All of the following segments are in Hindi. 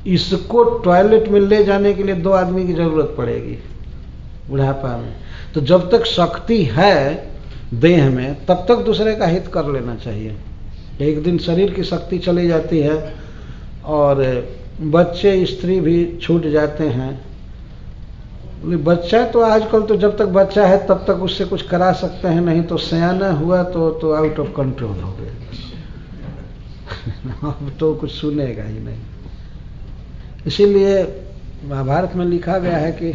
इसको टॉयलेट में ले जाने के लिए 2 आदमी की जरूरत पड़ेगी बुढ़ापा में। तो जब तक शक्ति है देह में तब तक दूसरे का हित कर लेना चाहिए। एक दिन शरीर की शक्ति चली जाती है और बच्चे स्त्री भी छूट जाते हैं। बच्चा तो आजकल तो जब तक बच्चा है तब तक उससे कुछ करा सकते हैं, नहीं तो सयाना हुआ तो आउट ऑफ कंट्रोल हो गया। अब तो कुछ सुनेगा ही नहीं। इसीलिए महाभारत में लिखा गया है कि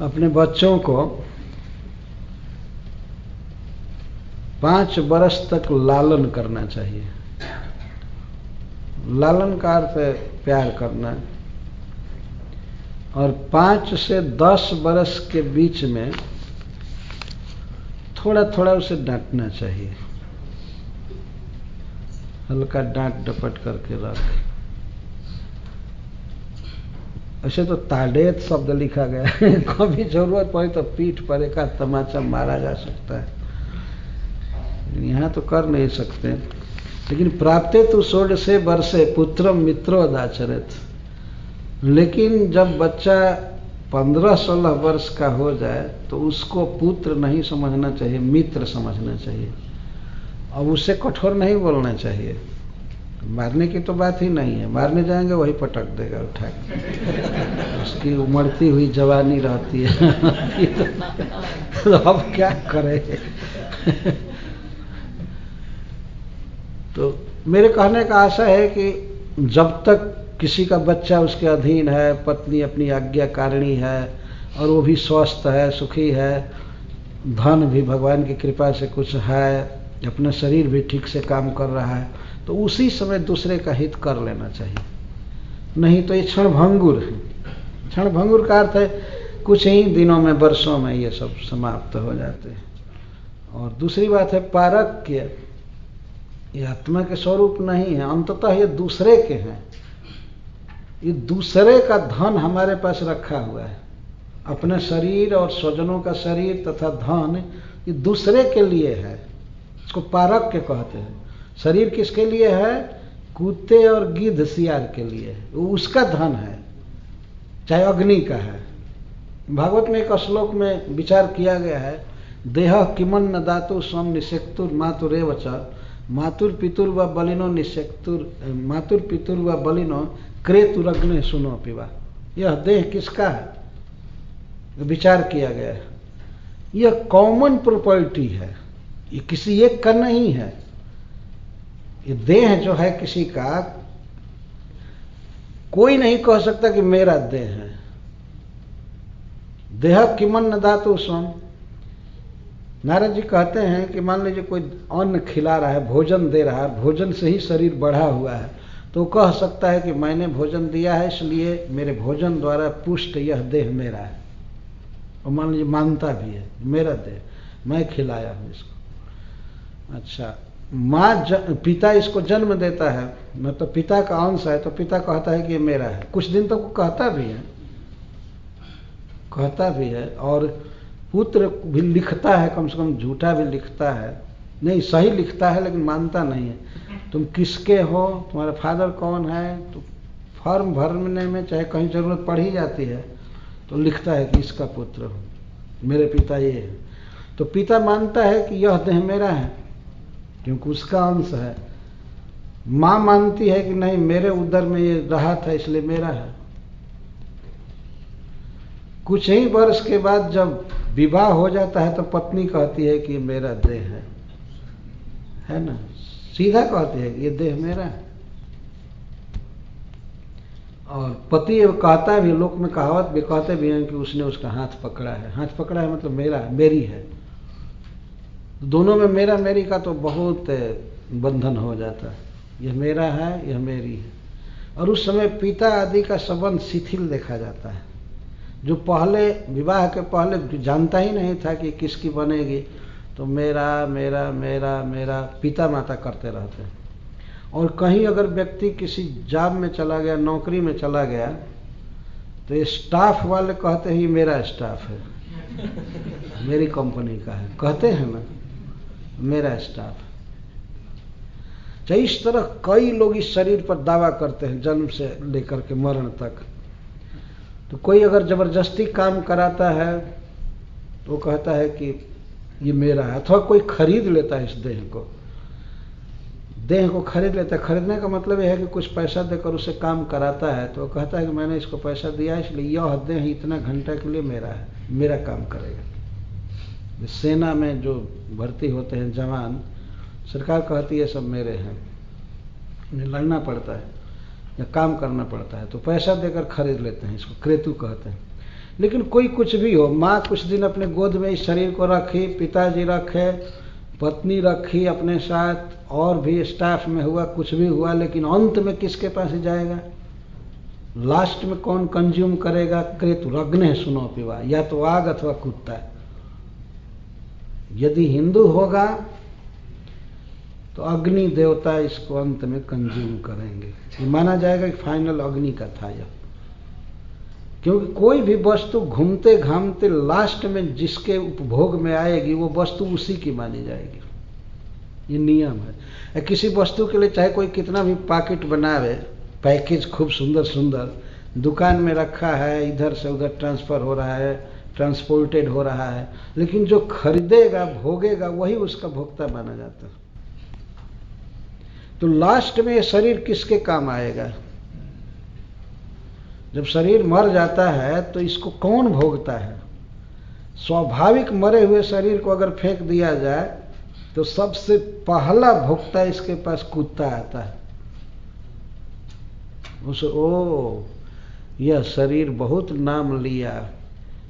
अपने बच्चों को 5 बरस तक लालन करना चाहिए। लालन का अर्थ है प्यार करना। और 5 से 10 बरस के बीच में थोड़ा थोड़ा उसे डांटना चाहिए, हल्का डांट डपट करके रख। ऐसे तो ताड़ेत शब्द लिखा गया है, कभी जरूरत पड़े तो पीठ पर एक तमाचा मारा जा सकता है, यहाँ तो कर नहीं सकते। लेकिन प्राप्ते तो 16 वर्षे पुत्रम मित्रोदाचरित। लेकिन जब बच्चा 15-16 वर्ष का हो जाए तो उसको पुत्र नहीं समझना चाहिए, मित्र समझना चाहिए। अब उससे कठोर नहीं बोलना चाहिए। मारने की तो बात ही नहीं है, मारने जाएंगे वही पटक देगा उठा के। उसकी उमड़ती हुई जवानी रहती है। तो अब क्या करे। तो मेरे कहने का आशा है कि जब तक किसी का बच्चा उसके अधीन है, पत्नी अपनी आज्ञाकारिणी है और वो भी स्वस्थ है, सुखी है, धन भी भगवान की कृपा से कुछ है, अपना शरीर भी ठीक से काम कर रहा है, तो उसी समय दूसरे का हित कर लेना चाहिए। नहीं तो ये क्षणभंगुर है। क्षणभंगुर का अर्थ है कुछ ही दिनों में, वर्षों में ये सब समाप्त हो जाते हैं। और दूसरी बात है पारक्य। ये आत्मा के स्वरूप नहीं है, अंततः ये दूसरे के हैं। ये दूसरे का धन हमारे पास रखा हुआ है। अपने शरीर और स्वजनों का शरीर तथा धन ये दूसरे के लिए है। इसको पारक्य कहते हैं। शरीर किसके लिए है? कुत्ते और गिद्ध सियार के लिए। वो उसका धन है, चाहे अग्नि का है। भागवत में एक श्लोक में विचार किया गया है, देह किमन न दातु स्वम निषेक्तुर मातुरेव च मातुर पितुर व बलिनो निषेक्तुर मातुर पितुर व बलिनो क्रेतुरग्ने सुनो पिवा। यह देह किसका है? विचार किया गया है। यह कॉमन प्रॉपर्टी है, ये किसी एक का नहीं है। ये देह जो है किसी का, कोई नहीं कह सकता कि मेरा देह है। देह किमन न दातु स्वम। नारद जी कहते हैं कि मान लीजिए कोई अन्न खिला रहा है, भोजन दे रहा है, भोजन से ही शरीर बढ़ा हुआ है, तो कह सकता है कि मैंने भोजन दिया है इसलिए मेरे भोजन द्वारा पुष्ट यह देह मेरा है। और मान लीजिए मानता भी है मेरा देह, मैं खिलाया हूँ इसको। अच्छा, पिता इसको जन्म देता है, मतलब पिता का अंश है, तो पिता कहता है कि ये मेरा है। कुछ दिन तक वो कहता भी है। और पुत्र भी लिखता है, कम से कम झूठा भी लिखता है, नहीं सही लिखता है लेकिन मानता नहीं है। तुम किसके हो, तुम्हारा फादर कौन है, तो फॉर्म भरने में चाहे कहीं जरूरत पड़ ही जाती है तो लिखता है कि इसका पुत्र हूँ, मेरे पिता ये है। तो पिता मानता है कि यह देह मेरा है क्योंकि उसका अंश है। माँ मानती है कि नहीं, मेरे उदर में ये रहा था इसलिए मेरा है। कुछ ही वर्ष के बाद जब विवाह हो जाता है तो पत्नी कहती है कि मेरा देह है ना, सीधा कहती है कि ये देह मेरा है। और पति कहता भी, लोक में कहावत भी कहते भी हैं कि उसने उसका हाथ पकड़ा है। हाथ पकड़ा है मतलब मेरा, मेरी है। दोनों में मेरा मेरी का तो बहुत बंधन हो जाता है। यह मेरा है, यह मेरी है। और उस समय पिता आदि का संबंध शिथिल देखा जाता है। जो पहले विवाह के पहले जानता ही नहीं था कि किसकी बनेगी, तो मेरा मेरा मेरा मेरा पिता माता करते रहते हैं। और कहीं अगर व्यक्ति किसी जॉब में चला गया, नौकरी में चला गया, तो ये स्टाफ वाले कहते हैं ये मेरा स्टाफ है, मेरी कंपनी का है, कहते हैं ना, मेरा स्टाफ। चाहे इस तरह कई लोग इस शरीर पर दावा करते हैं जन्म से लेकर के मरण तक। तो कोई अगर जबरदस्ती काम कराता है तो वो कहता है कि ये मेरा है, अथवा कोई खरीद लेता है इस देह को खरीद लेता है। खरीदने का मतलब यह है कि कुछ पैसा देकर उसे काम कराता है, तो वो कहता है कि मैंने इसको पैसा दिया इसलिए यह देह इतना घंटा के लिए मेरा है, मेरा काम करेगा। सेना में जो भर्ती होते हैं जवान, सरकार कहती है सब मेरे हैं, उन्हें लड़ना पड़ता है या काम करना पड़ता है, तो पैसा देकर खरीद लेते हैं, इसको क्रेतु कहते हैं। लेकिन कोई कुछ भी हो, माँ कुछ दिन अपने गोद में इस शरीर को रखी, पिताजी रखे, पत्नी रखी अपने साथ, और भी स्टाफ में हुआ, कुछ भी हुआ, लेकिन अंत में किसके पास ही जाएगा? लास्ट में कौन कंज्यूम करेगा? क्रेतु। अग्नि सुनो पिवा, या तो आग अथवा कुत्ता। यदि हिंदू होगा तो अग्नि देवता इसको अंत में कंज्यूम करेंगे, ये माना जाएगा कि फाइनल अग्नि का था यह। क्योंकि कोई भी वस्तु घूमते घामते लास्ट में जिसके उपभोग में आएगी वो वस्तु उसी की मानी जाएगी, ये नियम है। किसी वस्तु के लिए चाहे कोई कितना भी पैकेट बनावे, पैकेज खूब सुंदर सुंदर दुकान में रखा है, इधर से उधर ट्रांसफर हो रहा है, ट्रांसपोर्टेड हो रहा है, लेकिन जो खरीदेगा भोगेगा वही उसका भोक्ता माना जाता है। तो लास्ट में ये शरीर किसके काम आएगा? जब शरीर मर जाता है तो इसको कौन भोगता है? स्वाभाविक मरे हुए शरीर को अगर फेंक दिया जाए तो सबसे पहला भोक्ता इसके पास कुत्ता आता है। उसे ओ यह शरीर बहुत नाम लिया,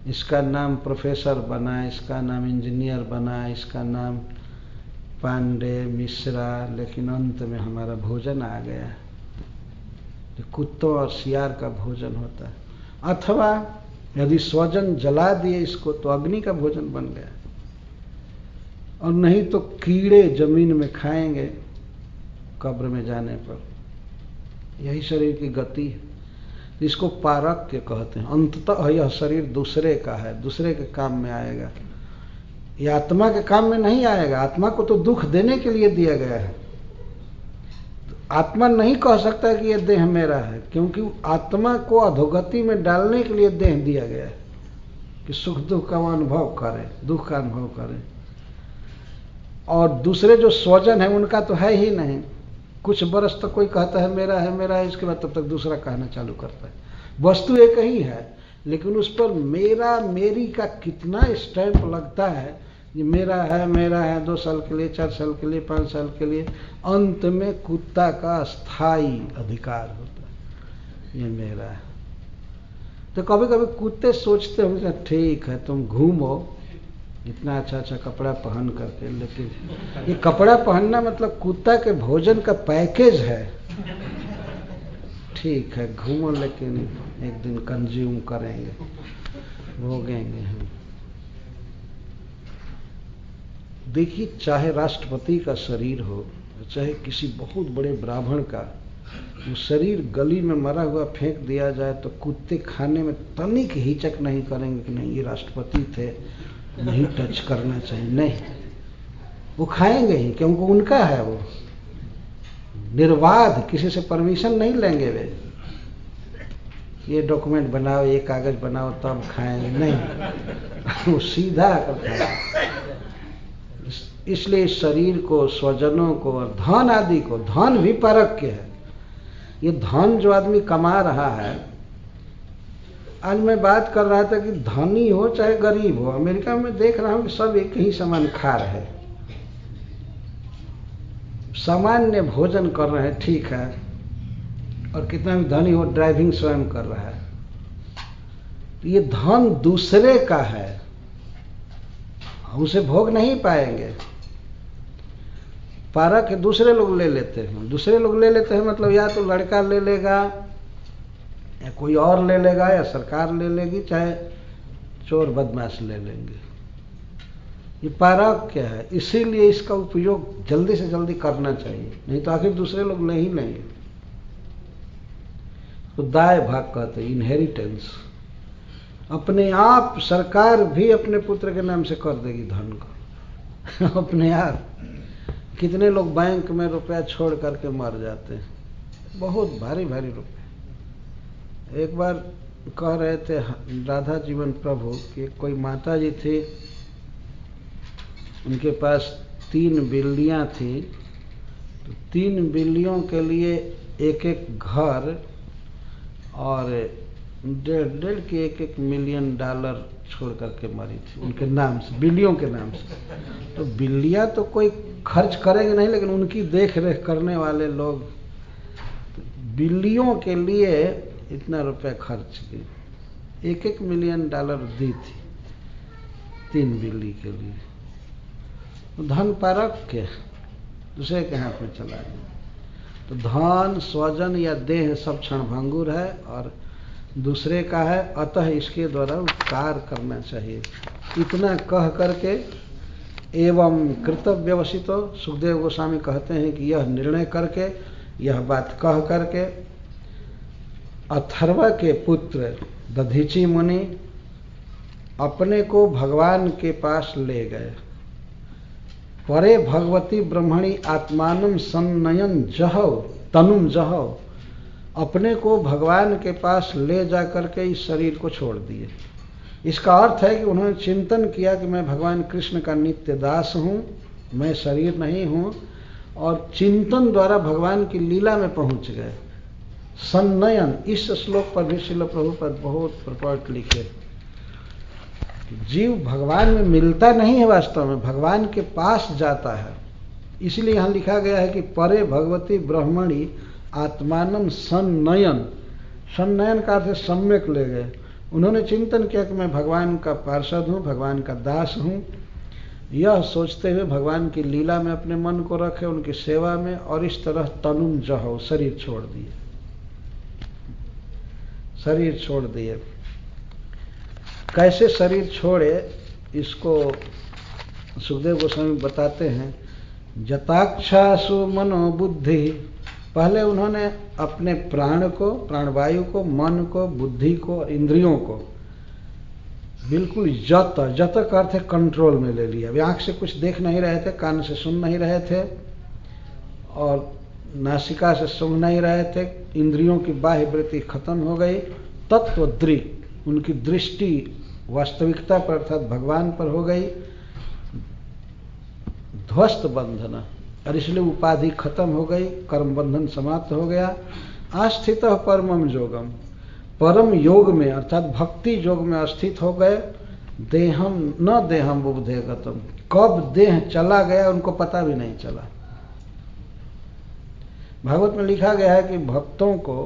इसका नाम प्रोफेसर बना, इसका नाम इंजीनियर बना, इसका नाम पांडे मिश्रा, लेकिन अंत में हमारा भोजन आ गया। तो कुत्तों और सियार का भोजन होता है। अथवा यदि स्वजन जला दिए इसको तो अग्नि का भोजन बन गया, और नहीं तो कीड़े जमीन में खाएंगे कब्र में जाने पर। यही शरीर की गति है, इसको पारक्य कहते हैं। अंततः यह शरीर दूसरे का है, दूसरे के काम में आएगा, ये आत्मा के काम में नहीं आएगा। आत्मा को तो दुख देने के लिए दिया गया है। तो आत्मा नहीं कह सकता कि यह देह मेरा है, क्योंकि आत्मा को अधोगति में डालने के लिए देह दिया गया है कि सुख दुख का अनुभव करे, दुख का अनुभव करे। और दूसरे जो स्वजन है उनका तो है ही नहीं। कुछ बरस तक कोई कहता है मेरा है मेरा है, इसके बाद तब तक दूसरा कहना चालू करता है। वस्तु एक ही है, लेकिन उस पर मेरा मेरी का कितना स्टैंप लगता है। ये मेरा है 2 साल के लिए, 4 साल के लिए, 5 साल के लिए। अंत में कुत्ता का स्थायी अधिकार होता है, ये मेरा है। तो कभी कभी कुत्ते सोचते होंगे ठीक है तुम घूमो इतना अच्छा अच्छा कपड़ा पहन करके, लेकिन ये कपड़ा पहनना मतलब कुत्ता के भोजन का पैकेज है। ठीक है घूमो, लेकिन एक दिन कंज्यूम करेंगे, भोगेंगे हम। देखिए, चाहे राष्ट्रपति का शरीर हो, चाहे किसी बहुत बड़े ब्राह्मण का, वो शरीर गली में मरा हुआ फेंक दिया जाए तो कुत्ते खाने में तनिक हिचक नहीं करेंगे कि नहीं ये राष्ट्रपति थे, नहीं टच करना चाहिए। नहीं, वो खाएंगे ही, क्योंकि उनका है। वो निर्बाध, किसी से परमिशन नहीं लेंगे वे, ये डॉक्यूमेंट बनाओ, ये कागज बनाओ तब खाएंगे, नहीं। वो सीधा कर खाएंगे। इसलिए शरीर को, स्वजनों को और धन आदि को, धन भी परक्य है। ये धन जो आदमी कमा रहा है, आज मैं बात कर रहा था कि धनी हो चाहे गरीब हो, अमेरिका में देख रहा हूं कि सब एक ही समान खा रहे हैं, सामान्य भोजन कर रहे हैं, ठीक है। और कितना भी धनी हो ड्राइविंग स्वयं कर रहा है। तो ये धन दूसरे का है, उसे भोग नहीं पाएंगे। पारक दूसरे लोग ले लेते हैं। दूसरे लोग ले लेते हैं मतलब या तो लड़का ले लेगा, या कोई और ले लेगा, या सरकार ले लेगी, चाहे चोर बदमाश ले लेंगे। ये पारक क्या है, इसीलिए इसका उपयोग जल्दी से जल्दी करना चाहिए, नहीं तो आखिर दूसरे लोग ले ही लेंगे। तो दाय भाग कहते हैं, इनहेरिटेंस। अपने आप सरकार भी अपने पुत्र के नाम से कर देगी धन को, अपने आप। कितने लोग बैंक में रुपया छोड़ करके मर जाते हैं, बहुत भारी भारी रुपये। एक बार कह रहे थे राधा जीवन प्रभु कि कोई माता जी थी, उनके पास 3 बिल्लियाँ थी, तो 3 बिल्लियों के लिए एक एक घर और डेढ़ के $1 मिलियन छोड़ करके मरी थी उनके नाम से, बिल्लियों के नाम से। तो बिल्लियाँ तो कोई खर्च करेंगे नहीं, लेकिन उनकी देख रेख करने वाले लोग बिल्लियों के लिए इतना रुपया खर्च किए, $1 मिलियन दी थी 3 बिल्ली के लिए। तो धन परख के दूसरे के हाथ में चला गया। तो धन, स्वजन या देह सब क्षणभंगुर है और दूसरे का है, अतः इसके द्वारा उपकार करना चाहिए। इतना कह करके एवं कृतव्यवसितो, सुखदेव गोस्वामी कहते हैं कि यह निर्णय करके, यह बात कह करके अथर्व के पुत्र दधीची मुनि अपने को भगवान के पास ले गए। परे भगवती ब्रह्मणि आत्मानं सन्नयन जहौ तनुम जहौ, अपने को भगवान के पास ले जा करके इस शरीर को छोड़ दिए। इसका अर्थ है कि उन्होंने चिंतन किया कि मैं भगवान कृष्ण का नित्य दास हूँ, मैं शरीर नहीं हूँ, और चिंतन द्वारा भगवान की लीला में पहुँच गए। सन्नयन, इस श्लोक पर भी श्रील प्रभुपाद बहुत प्रपट लिखे। जीव भगवान में मिलता नहीं है, वास्तव में भगवान के पास जाता है। इसलिए यहाँ लिखा गया है कि परे भगवती ब्रह्मणि आत्मानं सन्नयन, सन्नयन का अर्थ सम्यक ले गए। उन्होंने चिंतन किया कि मैं भगवान का पार्षद हूँ, भगवान का दास हूँ, यह सोचते हुए भगवान की लीला में अपने मन को रखे, उनकी सेवा में, और इस तरह तनुम जहो, शरीर छोड़ दिए, शरीर छोड़ दिए। कैसे शरीर छोड़े इसको सुखदेव गोस्वामी बताते हैं। जताक्षासु मनोबुद्धि, पहले उन्होंने अपने प्राण को, प्राणवायु को, मन को, बुद्धि को, इंद्रियों को बिल्कुल जत का अर्थ है कंट्रोल में ले लिया। वे आँख से कुछ देख नहीं रहे थे, कान से सुन नहीं रहे थे और नासिका से सूंघ नहीं रहे थे, इंद्रियों की बाह्य वृत्ति खत्म हो गई। तत्वदृक्, उनकी दृष्टि वास्तविकता पर अर्थात भगवान पर हो गई। ध्वस्त बंधन, और इसलिए उपाधि खत्म हो गई, कर्म बंधन समाप्त हो गया। आस्थित परमम योगम, परम योग में अर्थात भक्ति योग में स्थित हो गए। देहम न देहम बुद्धे गतम, कब देह चला गया उनको पता भी नहीं चला। भागवत में लिखा गया है कि भक्तों को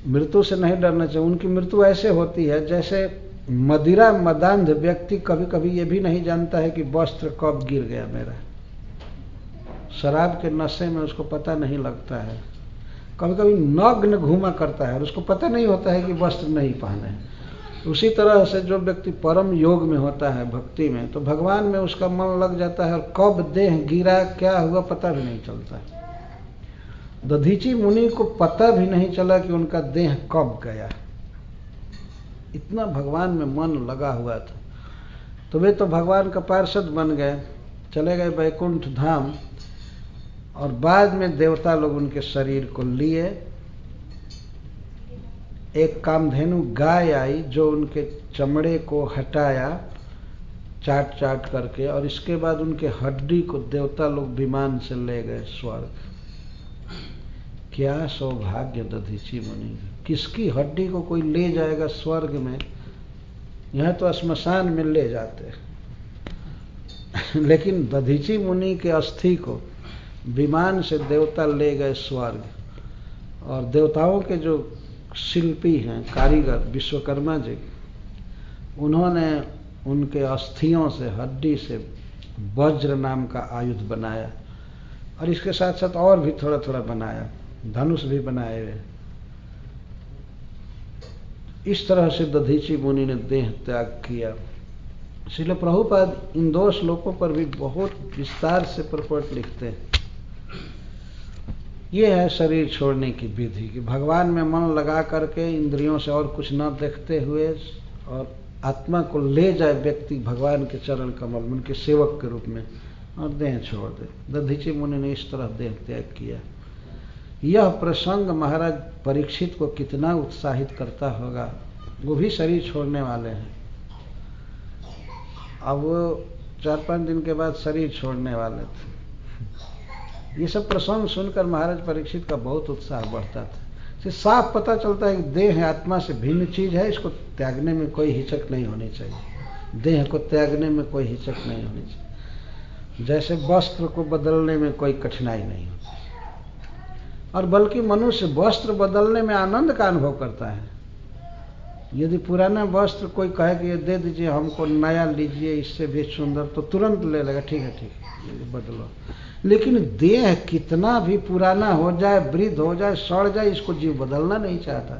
मृत्यु से नहीं डरना चाहिए। उनकी मृत्यु ऐसे होती है जैसे मदिरा मदांध व्यक्ति कभी कभी ये भी नहीं जानता है कि वस्त्र कब गिर गया मेरा। शराब के नशे में उसको पता नहीं लगता है, कभी कभी नग्न घूमा करता है और उसको पता नहीं होता है कि वस्त्र नहीं पहने। उसी तरह से जो व्यक्ति परम योग में होता है, भक्ति में, तो भगवान में उसका मन लग जाता है और कब देह गिरा, क्या हुआ, पता भी नहीं चलता। दधीची मुनि को पता भी नहीं चला कि उनका देह कब गया, इतना भगवान में मन लगा हुआ था। तो वे तो भगवान का पार्षद बन गए, चले गए वैकुंठ धाम, और बाद में देवता लोग उनके शरीर को लिए। एक कामधेनु गाय आई जो उनके चमड़े को हटाया चाट चाट करके, और इसके बाद उनके हड्डी को देवता लोग विमान से ले गए स्वर्ग। क्या सौभाग्य दधीची मुनि, किसकी हड्डी को कोई ले जाएगा स्वर्ग में, यह तो श्मशान में ले जाते लेकिन दधीची मुनि के अस्थि को विमान से देवता ले गए स्वर्ग। और देवताओं के जो शिल्पी हैं, कारीगर विश्वकर्मा जी, उन्होंने उनके अस्थियों से, हड्डी से वज्र नाम का आयुध बनाया, और इसके साथ साथ और भी थोड़ा थोड़ा बनाया, धनुष भी बनाए हुए। इस तरह से दधीची मुनि ने देह त्याग किया। श्रील प्रभुपाद इन 2 श्लोकों पर भी बहुत विस्तार से प्रपट लिखते हैं। ये है शरीर छोड़ने की विधि कि भगवान में मन लगा करके इंद्रियों से और कुछ न देखते हुए और आत्मा को ले जाए व्यक्ति भगवान के चरण कमल में उनके सेवक के रूप में, और देह छोड़ दे। दधीचि मुनि ने इस तरह देह त्याग किया। यह प्रसंग महाराज परीक्षित को कितना उत्साहित करता होगा। वो भी शरीर छोड़ने वाले हैं। अब वो 4-5 दिन के बाद शरीर छोड़ने वाले थे। ये सब प्रसंग सुनकर महाराज परीक्षित का बहुत उत्साह बढ़ता था। इससे साफ पता चलता है कि देह आत्मा से भिन्न चीज है, इसको त्यागने में कोई हिचक नहीं होनी चाहिए। देह को त्यागने में कोई हिचक नहीं होनी चाहिए। जैसे वस्त्र को बदलने में कोई कठिनाई नहीं होती, और बल्कि मनुष्य वस्त्र बदलने में आनंद का अनुभव करता है। यदि पुराना वस्त्र कोई कहे कि ये दे दीजिए हमको, नया लीजिए इससे भी सुंदर, तो तुरंत ले लेगा, ठीक है बदलो। लेकिन देह कितना भी पुराना हो जाए, वृद्ध हो जाए, सड़ जाए, इसको जीव बदलना नहीं चाहता।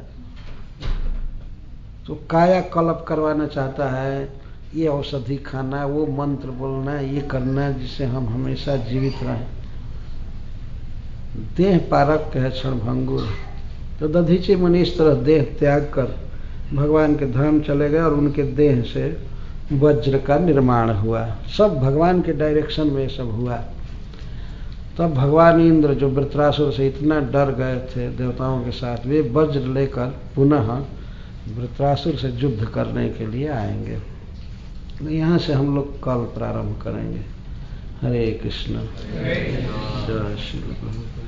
तो काया कल्प करवाना चाहता है, ये औषधि खाना है, वो मंत्र बोलना है, ये करना है जिससे हम हमेशा जीवित रहें। देह पारक है, क्षणभंगुर। तो दधीचि मुनि इस तरह देह त्याग कर भगवान के धाम चले गए और उनके देह से वज्र का निर्माण हुआ। सब भगवान के डायरेक्शन में सब हुआ। तब भगवान इंद्र जो वृत्रासुर से इतना डर गए थे देवताओं के साथ, वे वज्र लेकर पुनः वृत्रासुर से युद्ध करने के लिए आएंगे। यहाँ से हम लोग कल प्रारंभ करेंगे। हरे कृष्ण। जय श्री कृष्ण।